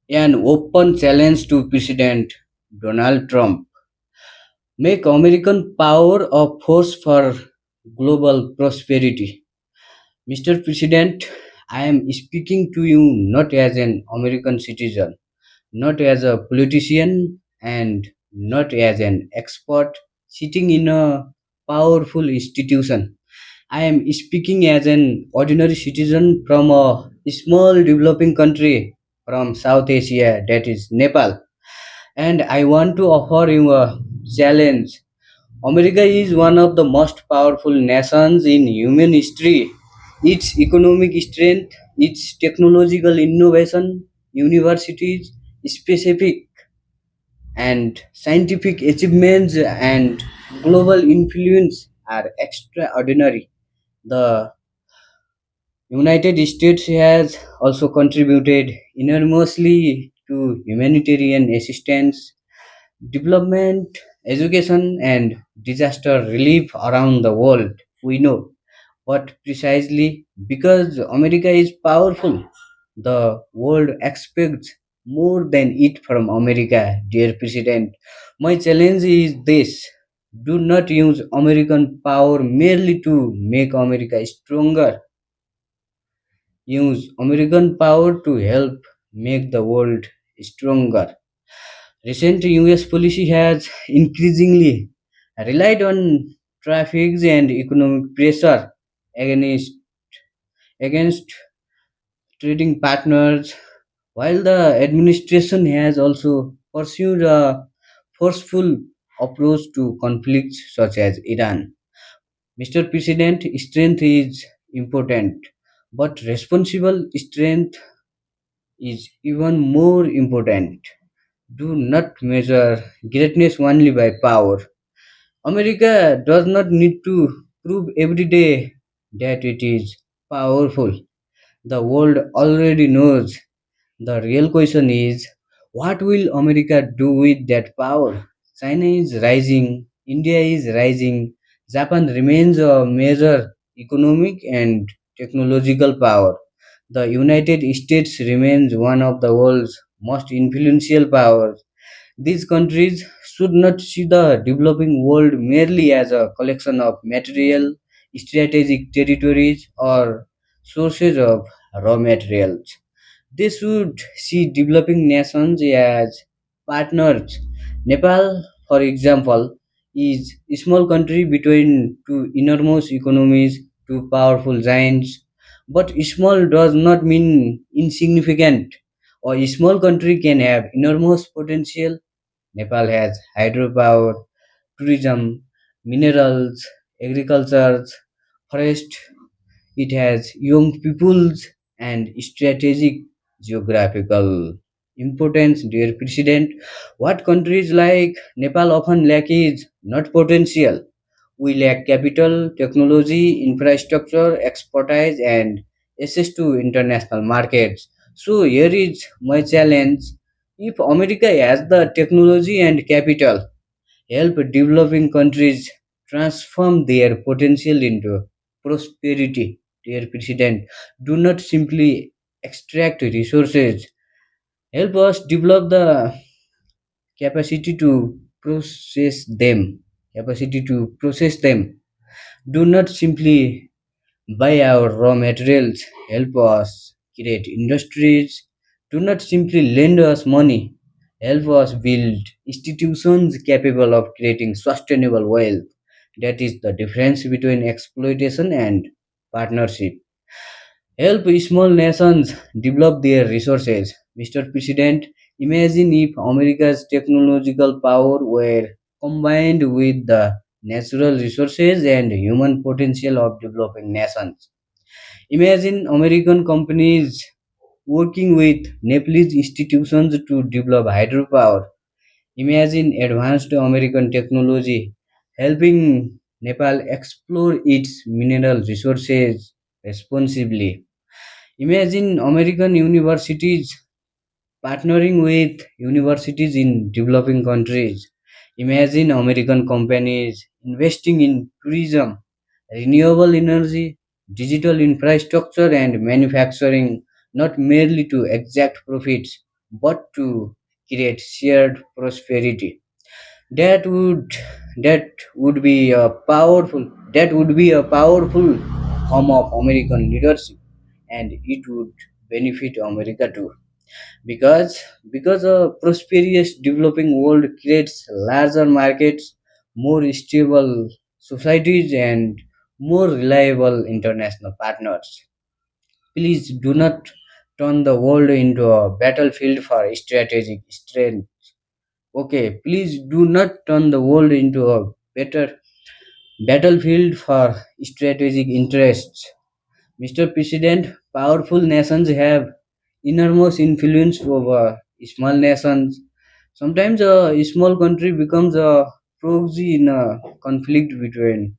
An open challenge to President Donald Trump. Make American power a force for global prosperity. Mr. President, I am speaking to you not as an American citizen, not as a politician, and not as an expert sitting in a powerful institution. I am speaking as an ordinary citizen from a small developing country from South Asia, that is Nepal. And I want to offer you a challenge. America is one of the most powerful nations in human history. Its economic strength, its technological innovation, universities, specific and scientific achievements, and global influence are extraordinary. The United States has also contributed enormously to humanitarian assistance, development, education, and disaster relief around the world. We know, but precisely because America is powerful, the world expects more than it from America, dear President. My challenge is this: do not use American power merely to make America stronger. Use American power to help make the world stronger. Recent US policy has increasingly relied on traffics and economic pressure against, against trading partners, while the administration has also pursued a forceful approach to conflicts such as Iran. Mr. President, strength is important, but responsible strength is even more important. Do not measure greatness only by power. America does not need to prove every day that it is powerful. The world already knows. The real question is, what will America do with that power? China is rising, India is rising, Japan remains a major economic and technological power. The United States remains one of the world's most influential powers. These countries should not see the developing world merely as a collection of material, strategic territories, or sources of raw materials. They should see developing nations as partners. Nepal, for example, is a small country between two enormous economies, two powerful giants. But small does not mean insignificant. A small country can have enormous potential. Nepal has hydropower, tourism, minerals, agriculture, forest. It has young peoples and strategic geographical importance, dear President. What countries like Nepal often lack is not potential. We lack capital, technology, infrastructure, expertise, and access to international markets. So here is my challenge. If America has the technology and capital, help developing countries transform their potential into prosperity. Dear President, do not simply extract resources. Help us develop the capacity to process them. Capacity to process them. Do not simply buy our raw materials. Help us create industries. Do not simply lend us money. Help us build institutions capable of creating sustainable wealth. That is the difference between exploitation and partnership. Help small nations develop their resources. Mr. President, imagine if America's technological power were combined with the natural resources and human potential of developing nations. Imagine American companies working with Nepalese institutions to develop hydropower. Imagine advanced American technology helping Nepal explore its mineral resources responsibly. Imagine American universities partnering with universities in developing countries. Imagine American companies investing in tourism, renewable energy, digital infrastructure, and manufacturing, not merely to exact profits, but to create shared prosperity. That would that would be a powerful form of American leadership, and it would benefit America too. Because a prosperous developing world creates larger markets, more stable societies, and more reliable international partners. Please do not turn the world into a battlefield for strategic strength. Okay, please do not turn the world into a better battlefield for strategic interests. Mr. President, powerful nations have enormous influence over small nations. Sometimes a small country becomes a proxy in a conflict between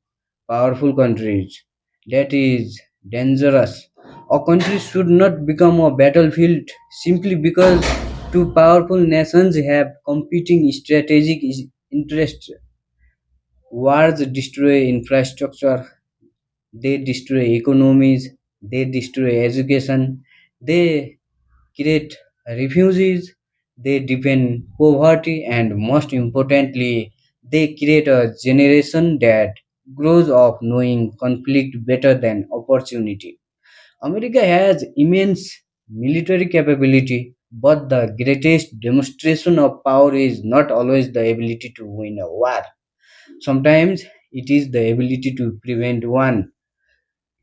powerful countries. That is dangerous. A country should not become a battlefield simply because two powerful nations have competing strategic interests. Wars destroy infrastructure, they destroy economies, they destroy education, they create refugees, they deepen poverty, and most importantly, they create a generation that grows up knowing conflict better than opportunity. America has immense military capability, but the greatest demonstration of power is not always the ability to win a war. Sometimes it is the ability to prevent one.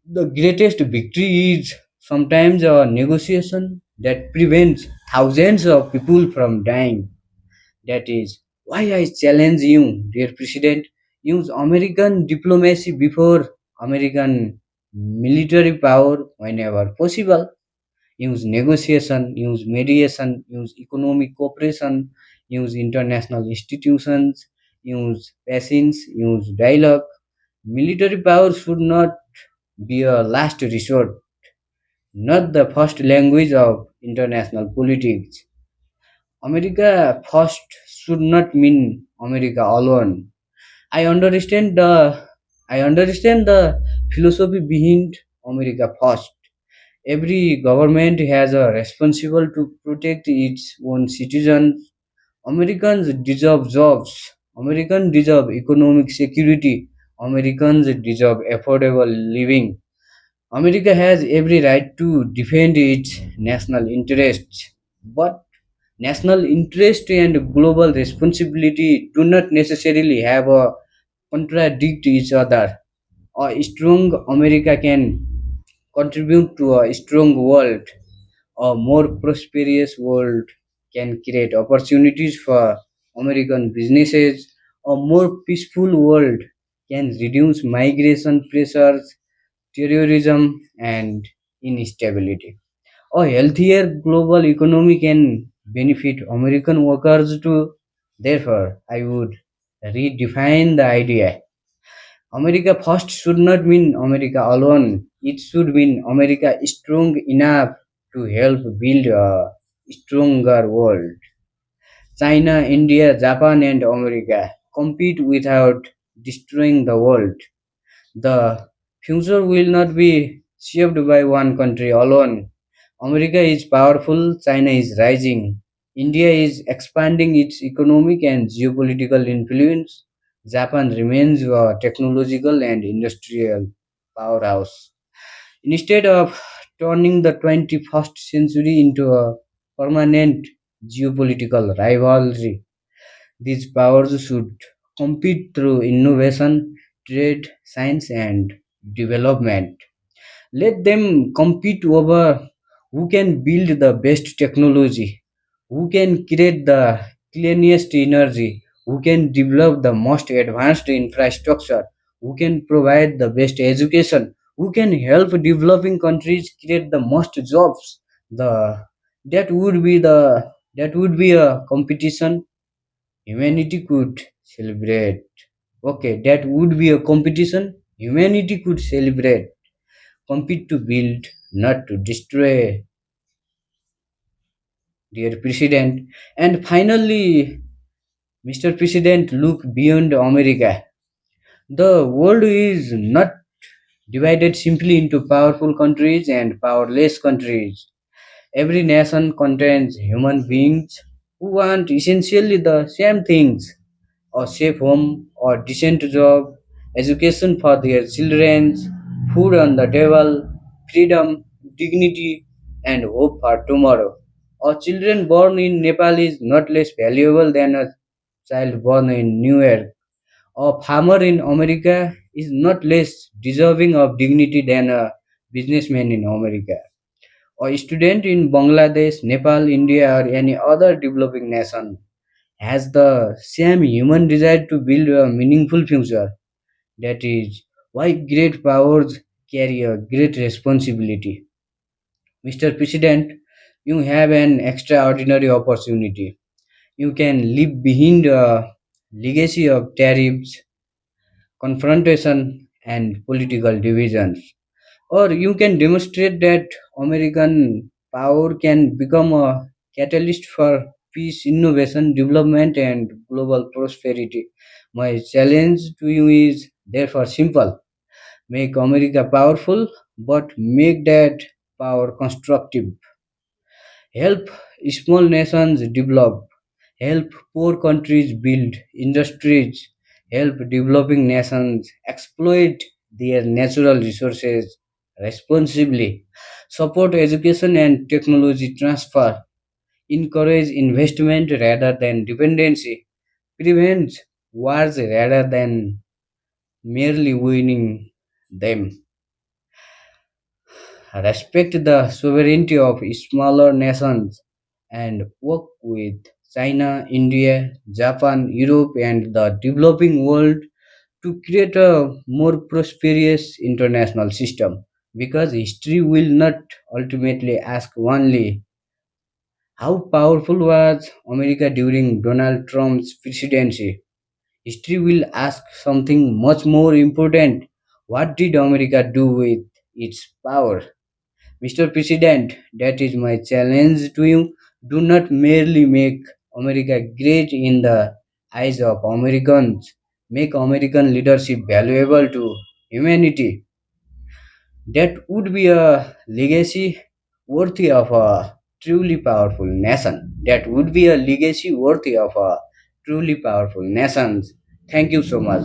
The greatest victory is sometimes a negotiation that prevents thousands of people from dying. That is why I challenge you, dear President, use American diplomacy before American military power whenever possible. Use negotiation, use mediation, use economic cooperation, use international institutions, use patience, use dialogue. Military power should not be a last resort, not the first language of international politics. America first should not mean America alone. I understand the I understand the philosophy behind America first. Every government has a responsible to protect its own citizens. Americans deserve jobs. Americans deserve economic security. Americans deserve affordable living. America has every right to defend its national interests, but national interest and global responsibility do not necessarily have a contradict each other. A strong America can contribute to a strong world. A more prosperous world can create opportunities for American businesses. A more peaceful world can reduce migration pressures, terrorism, and instability. A healthier global economy can benefit American workers too. Therefore, I would redefine the idea. America first should not mean America alone. It should mean America is strong enough to help build a stronger world. China, India, Japan, and America compete without destroying the world. The future will not be shaped by one country alone. America is powerful, China is rising, India is expanding its economic and geopolitical influence, Japan remains a technological and industrial powerhouse. Instead of turning the 21st century into a permanent geopolitical rivalry, these powers should compete through innovation, trade, science, and development. Let them compete over who can build the best technology, who can create the cleanest energy, who can develop the most advanced infrastructure, who can provide the best education, who can help developing countries create the most jobs. The that would be the that would be a competition humanity could celebrate. Okay, that would be a competition humanity could celebrate. Compete to build, not to destroy, dear President. And finally, Mr. President, look beyond America. The world is not divided simply into powerful countries and powerless countries. Every nation contains human beings who want essentially the same things: a safe home, a decent job, education for their children, food on the table, freedom, dignity, and hope for tomorrow. A children born in Nepal is not less valuable than a child born in New York. A farmer in America is not less deserving of dignity than a businessman in America. A student in Bangladesh, Nepal, India, or any other developing nation has the same human desire to build a meaningful future. That is why great powers carry a great responsibility. Mr. President, you have an extraordinary opportunity. You can leave behind a legacy of tariffs, confrontation, and political divisions. Or you can demonstrate that American power can become a catalyst for peace, innovation, development, and global prosperity. My challenge to you is therefore simple: make America powerful, but make that power constructive. Help small nations develop, help poor countries build industries, help developing nations exploit their natural resources responsibly, support education and technology transfer, encourage investment rather than dependency, prevent wars rather than merely winning them, respect the sovereignty of smaller nations, and work with China, India, Japan, Europe, and the developing world to create a more prosperous international system. Because history will not ultimately ask only how powerful was America during Donald Trump's presidency. History will ask something much more important: what did America do with its power? Mr. President, that is my challenge to you. Do not merely make America great in the eyes of Americans. Make American leadership valuable to humanity. That would be a legacy worthy of a truly powerful nation. That would be a legacy worthy of a truly powerful nation. Thank you so much.